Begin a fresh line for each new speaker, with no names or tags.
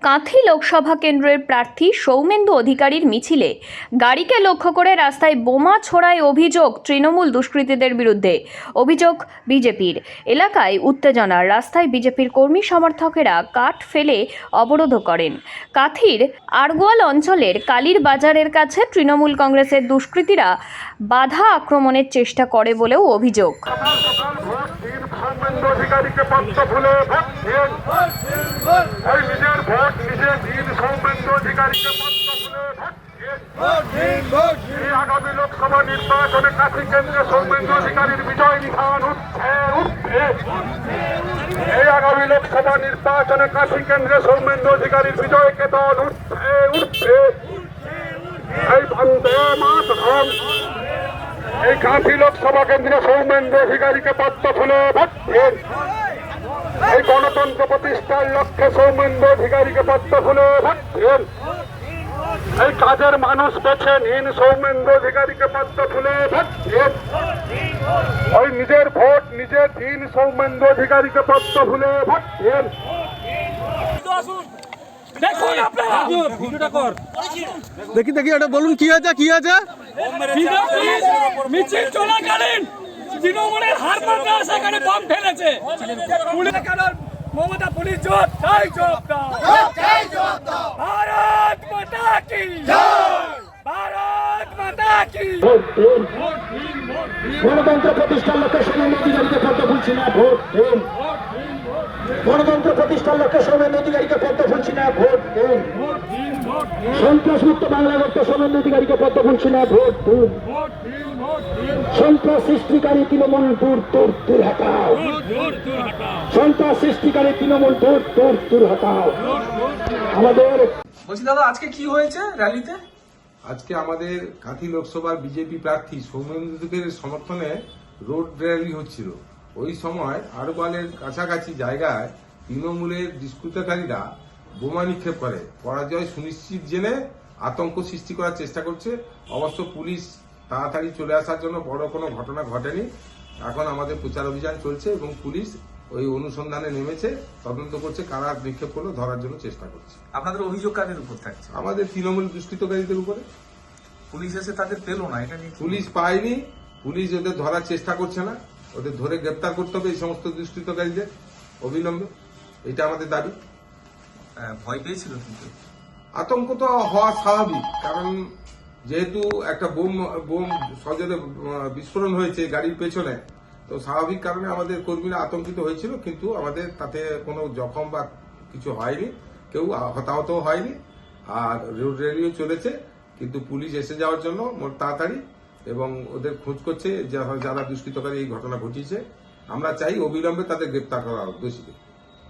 কাঁথি লোকসভা কেন্দ্রের প্রার্থী সৌমেন্দু অধিকারীর মিছিলে গাড়িকে লক্ষ্য করে রাস্তায় বোমা ছোড়ায় অভিযোগ তৃণমূল দুষ্কৃতীদের বিরুদ্ধে। অভিযোগ বিজেপির। এলাকায় উত্তেজনা, রাস্তায় বিজেপির কর্মী সমর্থকেরা কাঠ ফেলে অবরোধ করেন। কাঁথির আরগোয়াল অঞ্চলের কালীর বাজারের কাছে তৃণমূল কংগ্রেসের দুষ্কৃতীরা বাধা আক্রমণের চেষ্টা করে বলেও অভিযোগ।
আগামী লোকসভা নির্বাচনে কাঁথি কেন্দ্রে সৌমেন্দু অধিকারীর বিজয় নিশান উঠছে। এই আগামী লোকসভা নির্বাচনে কাঁথি কেন্দ্রে সৌমেন্দু অধিকারীর বিজয় কেতন উঠছে। এই বন্দে মাতরম। এই কাঁথি লোকসভা কেন্দ্রে সৌমেন্দু অধিকারীকে পদ্ম ফুলে ভর্তেন। এই গণতন্ত্র প্রতিষ্ঠার লক্ষ্যে সৌমেন্দু অধিকারীকে পদ্ম ফুলে ভর্তেন। এই কাজের মানুষ বেছে নিন, সৌমেন্দু অধিকারীকে পদ্ম ফুলে ভর্তেন। ওই নিজের ভোট নিজে দিন, সৌমেন্দু অধিকারীকে পদ্ম ফুলে ভর্তেন।
দেখি এটা বলুন কি আছে
মিছিল চলাকালীন তৃণমূলের হার মাত্রা সেখানে বম ফেলেছে। মমতা পুলিশ জবাব চাই, জবাব দাও। ভারত মাতা কি জয়, ভারত মাতা কি।
গণতন্ত্র প্রতিষ্ঠার লক্ষ্যে সৌমেন্দু অধিকারীকে পদ্ম ফুলছি না, ভোট দিন। গণতন্ত্র প্রতিষ্ঠার লক্ষ্যে সৌমেন্দু অধিকারীকে পদ্ম ফুলছি না, ভোট দিন। সন্ত্রাসমুক্ত বাংলা লক্ষ্যে সৌমেন্দু অধিকারীকে পদ্ম ফুলছি না, ভোট দিন। সন্ত্রাস সৃষ্টিকারী তৃণমূল দূর হটাও। সন্ত্রাস সৃষ্টিকারী তৃণমূল দূর হটাও। আমাদের
বলছি দাদা, আজকে কি হয়েছে র্যালিতে?
আজকে আমাদের কাঁথি লোকসভার বিজেপি প্রার্থী সৌমেন্দু অধিকারীর সমর্থনে রোড র্যালি হচ্ছিল। ওই সময় আরগোয়ালের কাছাকাছি জায়গায় তৃণমূলের দুষ্কৃতকারীরা বোমা নিক্ষেপ করে। পরাজয় সুনিশ্চিত জেনে আতঙ্ক সৃষ্টি করার চেষ্টা করছে। অবশ্য পুলিশ তাড়াতাড়ি চলে আসার জন্য বড় কোনো ঘটনা ঘটেনি। এখন আমাদের প্রচার অভিযান চলছে এবং পুলিশ ওই অনুসন্ধানে নেমেছে, তদন্ত করছে, কারা নিক্ষেপ করলো ধরার জন্য চেষ্টা করছে।
আপনাদের অভিযোগ কাদের উপর থাকছে?
আমাদের তৃণমূল দুষ্কৃতকারীদের উপরে।
পুলিশ এসে তাদের পেল না, এটা নিয়ে
পুলিশ পায়নি। পুলিশ ওদের ধরার চেষ্টা করছে না। ওদের ধরে গ্রেপ্তার করতে হবে এই সমস্ত দুষ্কৃতকারীদের অবিলম্বে। এটা আমাদের দাবি।
ভয় পেয়েছিল, কিন্তু
আতঙ্ক তো হওয়া স্বাভাবিক, কারণ যেহেতু একটা বোম সজোরে বিস্ফোরণ হয়েছে গাড়ির পেছনে, তো স্বাভাবিক কারণে আমাদের কর্মীরা আতঙ্কিত হয়েছিল। কিন্তু আমাদের তাতে কোনো জখম বা কিছু হয়নি, কেউ হতাহত হয়নি। আর রোড র্যালিও চলেছে, কিন্তু পুলিশ এসে যাওয়ার জন্য তাড়াতাড়ি এবং ওদের খোঁজ করছে যারা দুষ্কৃতকারী এই ঘটনা ঘটিয়েছে। আমরা চাই অবিলম্বে তাদের গ্রেপ্তার করা হোক দোষীদের।